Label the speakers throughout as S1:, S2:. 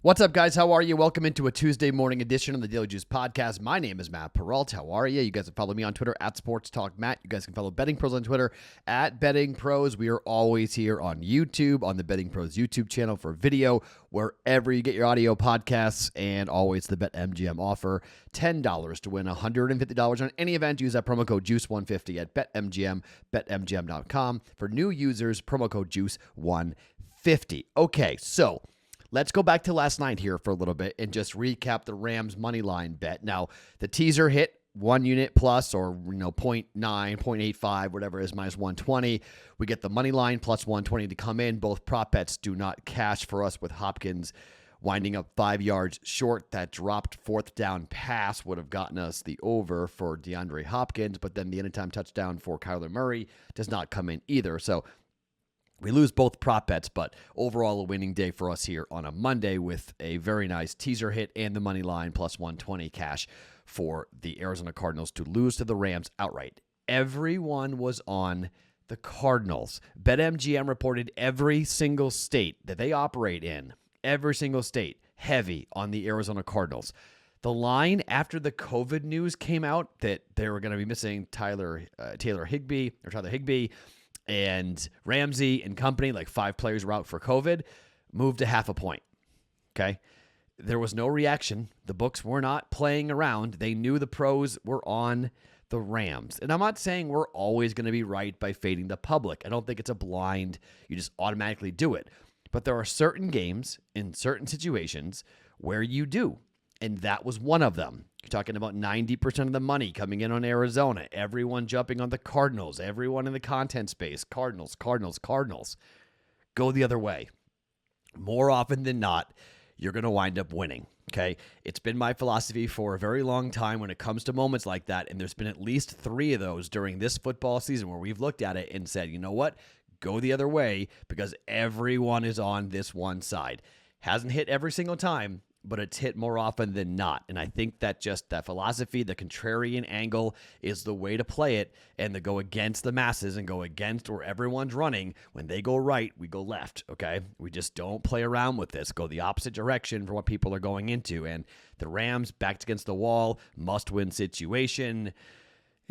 S1: What's up, guys? How are you? Welcome into a Tuesday morning edition of the Daily Juice Podcast. My name is Matt Perrault. How are you? You guys can follow me on Twitter at Sports Talk Matt. You guys can follow BettingPros on Twitter at BettingPros. We are always here on YouTube, on the BettingPros YouTube channel for video, wherever you get your audio podcasts, and always the BetMGM offer. $10 to win $150 on any event. Use that promo code JUICE150 at BetMGM, BetMGM.com. For new users, promo code JUICE150. Okay, so let's go back to last night here for a little bit and just recap the Rams money line bet. Now, the teaser hit 1 unit plus, or 0.9, 0.85, whatever it is, minus 120. We get the money line plus 120 to come in. Both prop bets do not cash for us, with Hopkins winding up 5 yards short. That dropped fourth down pass would have gotten us the over for DeAndre Hopkins, but then the anytime touchdown for Kyler Murray does not come in either. So we lose both prop bets, but overall a winning day for us here on a Monday with a very nice teaser hit and the money line plus 120 cash for the Arizona Cardinals to lose to the Rams outright. Everyone was on the Cardinals. BetMGM reported every single state that they operate in, every single state, heavy on the Arizona Cardinals. The line after the COVID news came out that they were going to be missing Tyler Higbee, and Ramsey and company, like 5 players were out for COVID, moved to half a point. Okay? There was no reaction. The books were not playing around. They knew the pros were on the Rams. And I'm not saying we're always going to be right by fading the public. I don't think it's a blind, you just automatically do it. But there are certain games in certain situations where you do. And that was one of them. You're talking about 90% of the money coming in on Arizona. Everyone jumping on the Cardinals. Everyone in the content space. Cardinals. Go the other way. More often than not, you're going to wind up winning. Okay? It's been my philosophy for a very long time when it comes to moments like that. And there's been at least 3 of those during this football season where we've looked at it and said, you know what? Go the other way because everyone is on this one side. Hasn't hit every single time, but it's hit more often than not. And I think that just that philosophy, the contrarian angle, is the way to play it, and to go against the masses and go against where everyone's running. When they go right, we go left, okay? We just don't play around with this. Go the opposite direction for what people are going into. And the Rams, backed against the wall, must-win situation.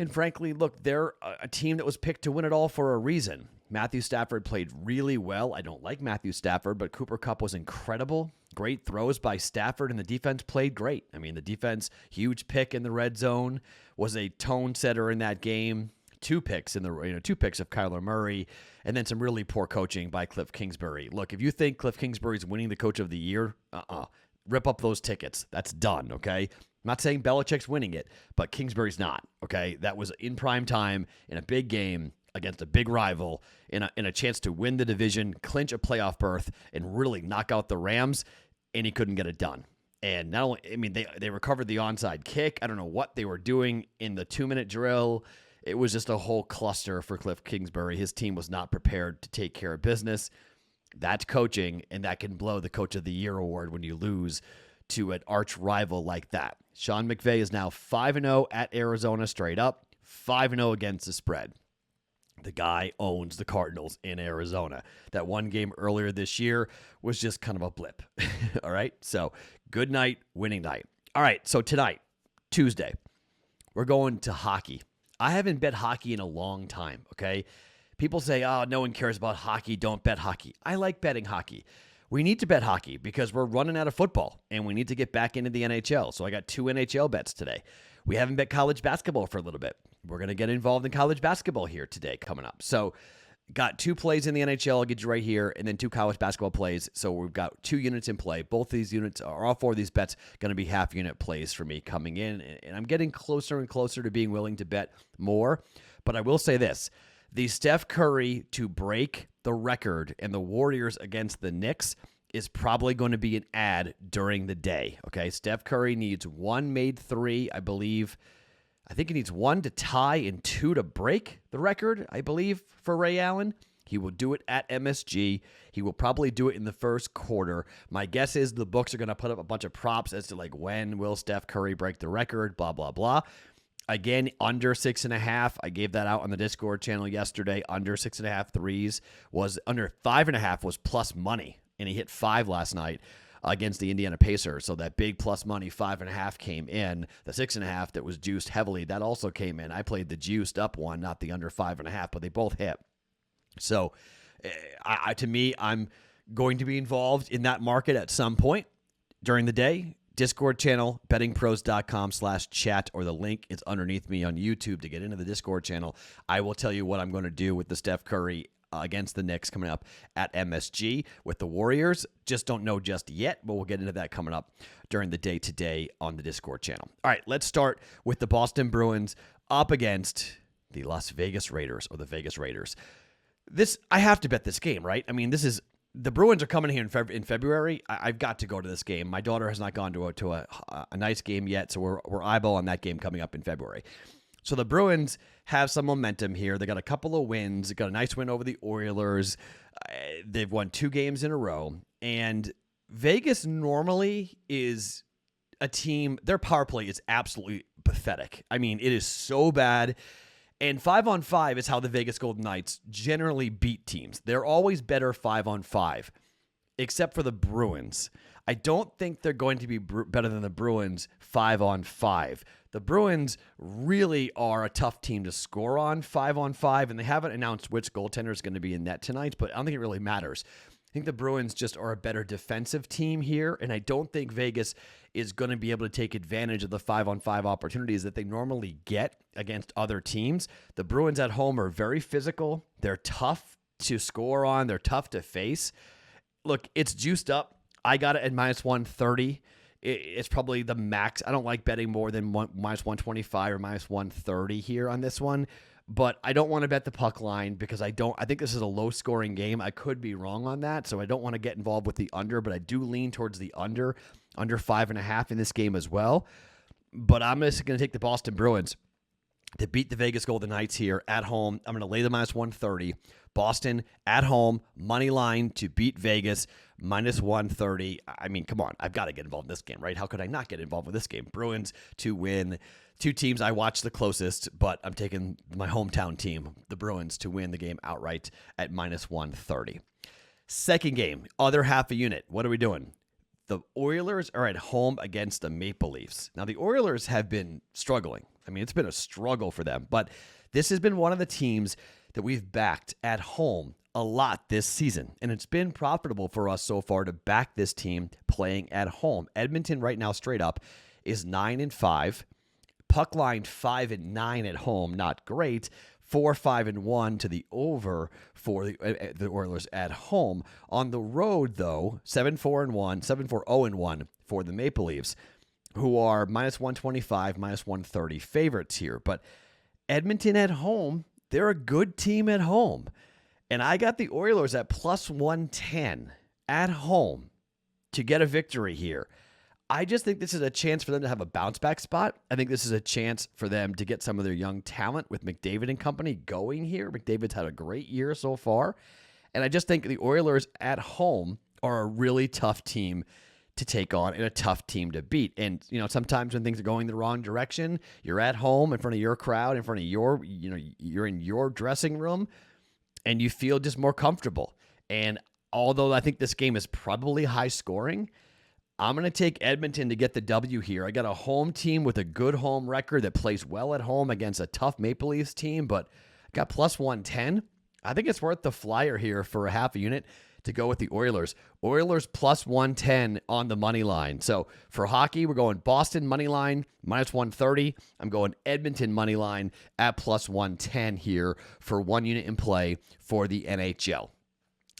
S1: And frankly, look, they're a team that was picked to win it all for a reason. Matthew Stafford played really well. I don't like Matthew Stafford, but Cooper Kupp was incredible. Great throws by Stafford, and the defense played great. I mean, the defense, huge pick in the red zone, was a tone setter in that game. 2 picks of Kyler Murray, and then some really poor coaching by Cliff Kingsbury. Look, if you think Cliff Kingsbury's winning the Coach of the Year, rip up those tickets. That's done, okay? I'm not saying Belichick's winning it, but Kingsbury's not, okay? That was in prime time in a big game against a big rival in a chance to win the division, clinch a playoff berth, and really knock out the Rams, and he couldn't get it done. And not only, I mean, they recovered the onside kick. I don't know what they were doing in the 2-minute drill. It was just a whole cluster for Cliff Kingsbury. His team was not prepared to take care of business. That's coaching, and that can blow the Coach of the Year award when you lose to an arch rival like that. Sean McVay is now 5-0 at Arizona straight up, 5-0 against the spread. The guy owns the Cardinals in Arizona. That one game earlier this year was just kind of a blip. All right? So, good night, winning night. All right, so tonight, Tuesday, we're going to hockey. I haven't bet hockey in a long time, okay? People say, oh, no one cares about hockey, don't bet hockey. I like betting hockey. We need to bet hockey because we're running out of football, and we need to get back into the NHL. So I got 2 NHL bets today. We haven't bet college basketball for a little bit. We're going to get involved in college basketball here today coming up. So got 2 plays in the NHL, I'll get you right here, and then 2 college basketball plays. So we've got 2 units in play. Both these units, or all 4 of these bets, going to be half-unit plays for me coming in. And I'm getting closer and closer to being willing to bet more. But I will say this. The Steph Curry to break the record and the Warriors against the Knicks is probably going to be an ad during the day. Okay, Steph Curry needs 1 made 3, I believe. I think he needs 1 to tie and 2 to break the record, I believe, for Ray Allen. He will do it at MSG. He will probably do it in the first quarter. My guess is the books are going to put up a bunch of props as to like when will Steph Curry break the record, blah, blah, blah. Again, under 6.5. I gave that out on the Discord channel yesterday. Under 6.5 threes was under 5.5 was plus money, and he hit 5 last night. against the Indiana Pacers. So that big plus money 5.5 came in. The 6.5 that was juiced heavily, that also came in. I played the juiced up one, not the under 5.5, but they both hit. So to me, I'm going to be involved in that market at some point during the day. Discord channel, bettingpros.com/chat, or the link is underneath me on YouTube to get into the Discord channel. I will tell you what I'm going to do with the Steph Curry against the Knicks coming up at MSG with the Warriors. Just don't know just yet, but we'll get into that coming up during the day today on the Discord channel. All right, let's start with the Boston Bruins up against the Las Vegas Raiders, or the Vegas Raiders. I have to bet this game, right? I mean, the Bruins are coming here in February. I've got to go to this game. My daughter has not gone to a nice game yet, so we're eyeballing that game coming up in February. So the Bruins have some momentum here. They got a couple of wins. They got a nice win over the Oilers. They've won 2 games in a row. And Vegas normally is a team, their power play is absolutely pathetic. I mean, it is so bad. And 5-on-5 is how the Vegas Golden Knights generally beat teams. They're always better 5-on-5, except for the Bruins. I don't think they're going to be better than the Bruins 5-on-5. The Bruins really are a tough team to score on 5-on-5, and they haven't announced which goaltender is going to be in net tonight, but I don't think it really matters. I think the Bruins just are a better defensive team here, and I don't think Vegas is going to be able to take advantage of the 5-on-5 opportunities that they normally get against other teams. The Bruins at home are very physical. They're tough to score on. They're tough to face. Look, it's juiced up. I got it at minus 130. It's probably the max. I don't like betting more than minus 125 or minus 130 here on this one. But I don't want to bet the puck line because I think this is a low-scoring game. I could be wrong on that, so I don't want to get involved with the under, but I do lean towards the under 5.5 in this game as well. But I'm just going to take the Boston Bruins to beat the Vegas Golden Knights here at home. I'm going to lay the minus 130. Boston at home, money line to beat Vegas, minus 130. I mean, come on. I've got to get involved in this game, right? How could I not get involved with this game? Bruins to win. 2 teams I watch the closest, but I'm taking my hometown team, the Bruins, to win the game outright at minus 130. Second game, other half a unit. What are we doing? The Oilers are at home against the Maple Leafs. Now, the Oilers have been struggling. I mean, it's been a struggle for them, but this has been one of the teams that we've backed at home a lot this season, and it's been profitable for us so far to back this team playing at home. Edmonton right now straight up is 9-5. Puck line 5-9 at home, not great. 4-5-1 to the over for the Oilers at home. On the road, though, 7-4-1, 7-4-0-1 for the Maple Leafs, who are minus 125, minus 130 favorites here. But Edmonton at home, they're a good team at home. And I got the Oilers at plus 110 at home to get a victory here. I just think this is a chance for them to have a bounce-back spot. I think this is a chance for them to get some of their young talent with McDavid and company going here. McDavid's had a great year so far. And I just think the Oilers at home are a really tough team to take on and a tough team to beat. And, sometimes when things are going the wrong direction, you're at home in front of your crowd, in front of you're in your dressing room, and you feel just more comfortable. And although I think this game is probably high scoring, I'm going to take Edmonton to get the W here. I got a home team with a good home record that plays well at home against a tough Maple Leafs team, but I got plus 110. I think it's worth the flyer here for a half a unit to go with the Oilers. Oilers plus 110 on the money line. So for hockey, we're going Boston money line, minus 130. I'm going Edmonton money line at plus 110 here for 1 unit in play for the NHL.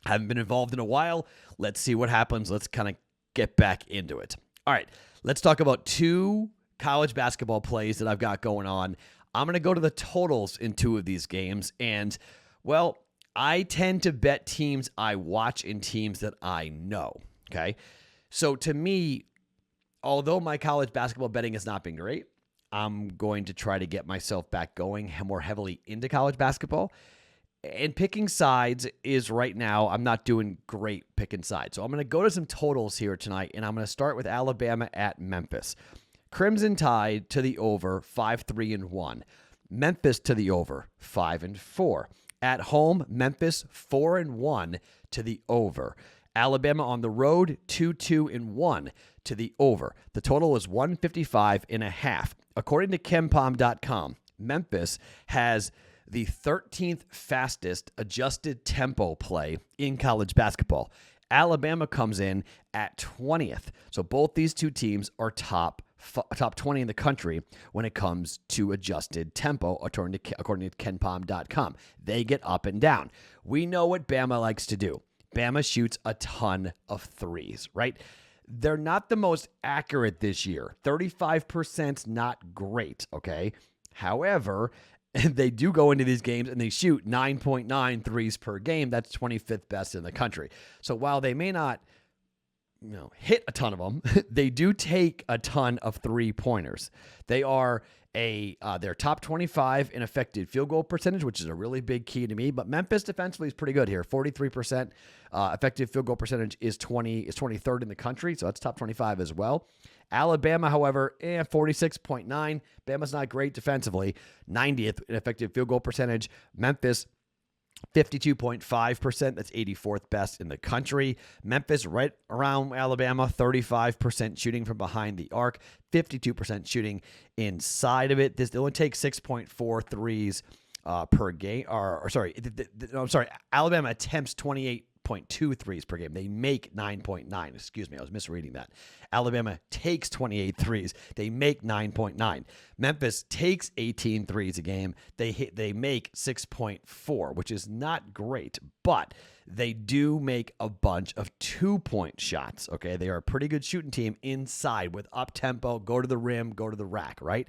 S1: Haven't been involved in a while. Let's see what happens. Let's kind of get back into it. All right, let's talk about 2 college basketball plays that I've got going on. I'm going to go to the totals in 2 of these games. And, well, I tend to bet teams I watch and teams that I know, okay? So to me, although my college basketball betting has not been great, I'm going to try to get myself back going more heavily into college basketball. And picking sides is right now, I'm not doing great picking sides. So I'm going to go to some totals here tonight, and I'm going to start with Alabama at Memphis. Crimson Tide to the over, 5-3-1. Memphis to the over, 5-4. At home, Memphis 4-1 to the over. Alabama on the road, 2-2-1 to the over. The total is 155.5. According to KenPom.com, Memphis has the 13th fastest adjusted tempo play in college basketball. Alabama comes in at 20th. So both these two teams are top 20 in the country when it comes to adjusted tempo, according to KenPom.com. They get up and down. We know what Bama likes to do. Bama shoots a ton of threes, right? They're not the most accurate this year. 35% not great, okay? However, they do go into these games and they shoot 9.9 threes per game. That's 25th best in the country. So while they may not hit a ton of them, they do take a ton of 3-pointers. They are they're top 25 in effective field goal percentage, which is a really big key to me. But Memphis defensively is pretty good here. 43% effective field goal percentage is 23rd in the country, so that's top 25 as well. Alabama, however, 46.9. Bama's not great defensively. 90th in effective field goal percentage. Memphis, 52.5%. That's 84th best in the country. Memphis, right around Alabama, 35% shooting from behind the arc, 52% shooting inside of it. They only take 6.4 threes per game. Alabama attempts 28.2 threes per game. They make 9.9. Excuse me, I was misreading that. Alabama takes 28 threes. They make 9.9. Memphis takes 18 threes a game. They make 6.4, which is not great, but they do make a bunch of 2-point shots. Okay, they are a pretty good shooting team inside with up tempo, go to the rim, go to the rack, right?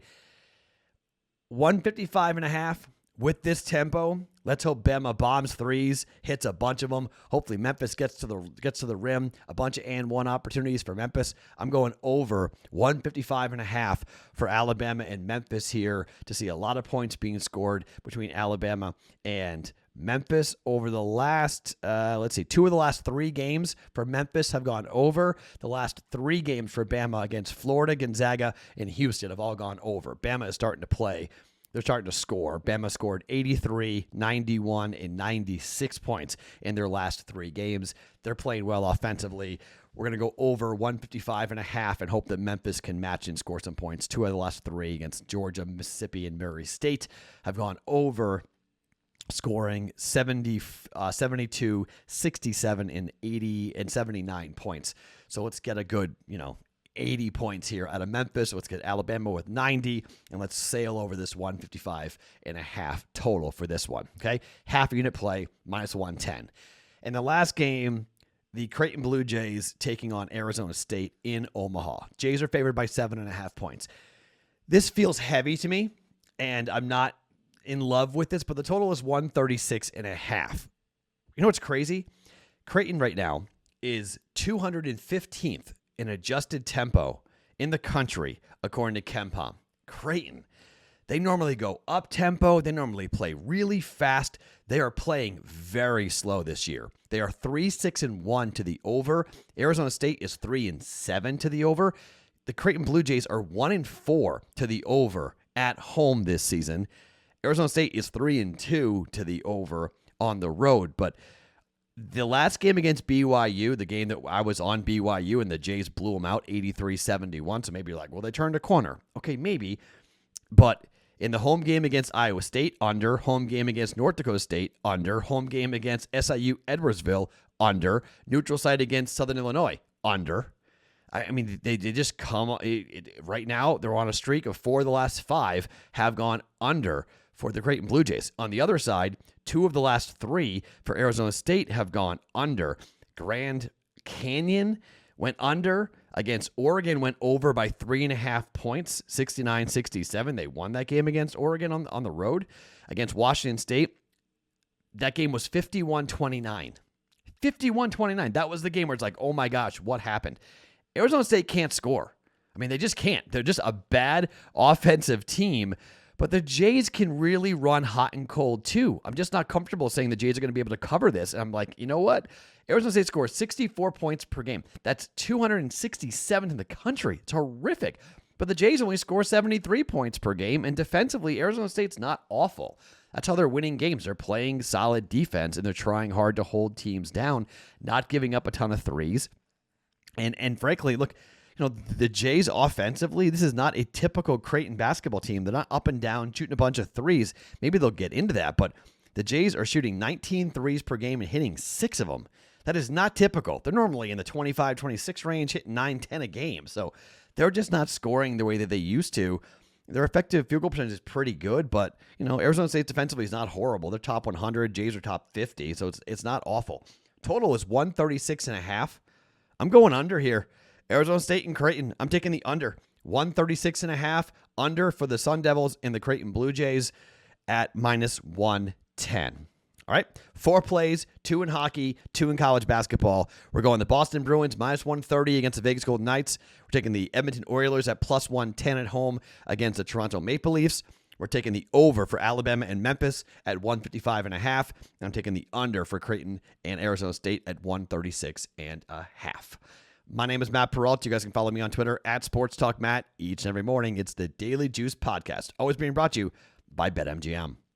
S1: 155.5 with this tempo. Let's hope Bama bombs threes, hits a bunch of them. Hopefully Memphis gets to the rim. A bunch of and one opportunities for Memphis. I'm going over 155.5 for Alabama and Memphis here to see a lot of points being scored between Alabama and Memphis over the last, 2 of the last 3 games for Memphis have gone over. The last 3 games for Bama against Florida, Gonzaga, and Houston have all gone over. Bama is starting to play. They're starting to score. Bama scored 83, 91, and 96 points in their last 3 games. They're playing well offensively. We're going to go over 155.5 and hope that Memphis can match and score some points. 2 of the last 3 against Georgia, Mississippi, and Murray State have gone over, scoring 72, 67, and 80, and 79 points. So let's get a good, 80 points here out of Memphis. Let's get Alabama with 90, and let's sail over this 155.5 total for this one, okay? Half unit play, minus 110. In the last game, the Creighton Blue Jays taking on Arizona State in Omaha. Jays are favored by 7.5 points. This feels heavy to me, and I'm not in love with this, but the total is 136.5. You know what's crazy? Creighton right now is 215th in adjusted tempo in the country, according to KenPom. Creighton, they normally go up tempo. They normally play really fast. They are playing very slow this year. They are 3-6-1 to the over. Arizona State is 3-7 to the over. The Creighton Blue Jays are 1-4 to the over at home this season. Arizona State is 3-2 to the over on the road, but the last game against BYU, the game that I was on BYU and the Jays blew them out 83-71, so maybe you're like, well, they turned a corner. Okay, maybe. But in the home game against Iowa State, under. Home game against North Dakota State, under. Home game against SIU Edwardsville, under. Neutral site against Southern Illinois, under. I mean, they just come right now, they're on a streak of 4 of the last 5 have gone under for the Creighton Blue Jays. On the other side, 2 of the last 3 for Arizona State have gone under. Grand Canyon went under against Oregon, went over by 3.5 points, 69-67. They won that game against Oregon on the road. Against Washington State, that game was 51-29. 51-29. That was the game where it's like, oh my gosh, what happened? Arizona State can't score. I mean, they just can't. They're just a bad offensive team. But the Jays can really run hot and cold, too. I'm just not comfortable saying the Jays are going to be able to cover this. And I'm like, you know what? Arizona State scores 64 points per game. That's 267th in the country. It's horrific. But the Jays only score 73 points per game, and defensively, Arizona State's not awful. That's how they're winning games. They're playing solid defense, and they're trying hard to hold teams down, not giving up a ton of threes. And frankly, look, the Jays offensively, this is not a typical Creighton basketball team. They're not up and down shooting a bunch of threes. Maybe they'll get into that, but the Jays are shooting 19 threes per game and hitting 6 of them. That is not typical. They're normally in the 25, 26 range, hitting 9, 10 a game. So they're just not scoring the way that they used to. Their effective field goal percentage is pretty good, but Arizona State defensively is not horrible. They're top 100. Jays are top 50, so it's not awful. Total is 136.5. I'm going under here. Arizona State and Creighton. I'm taking the under. 136.5 under for the Sun Devils and the Creighton Blue Jays at -110. All right, 4 plays, 2 in hockey, 2 in college basketball. We're going the Boston Bruins -130 against the Vegas Golden Knights. We're taking the Edmonton Oilers at +110 at home against the Toronto Maple Leafs. We're taking the over for Alabama and Memphis at 155.5. And I'm taking the under for Creighton and Arizona State at 136.5. My name is Matt Perrault. You guys can follow me on Twitter at SportsTalkMatt. Each and every morning, it's the Daily Juice Podcast, always being brought to you by BetMGM.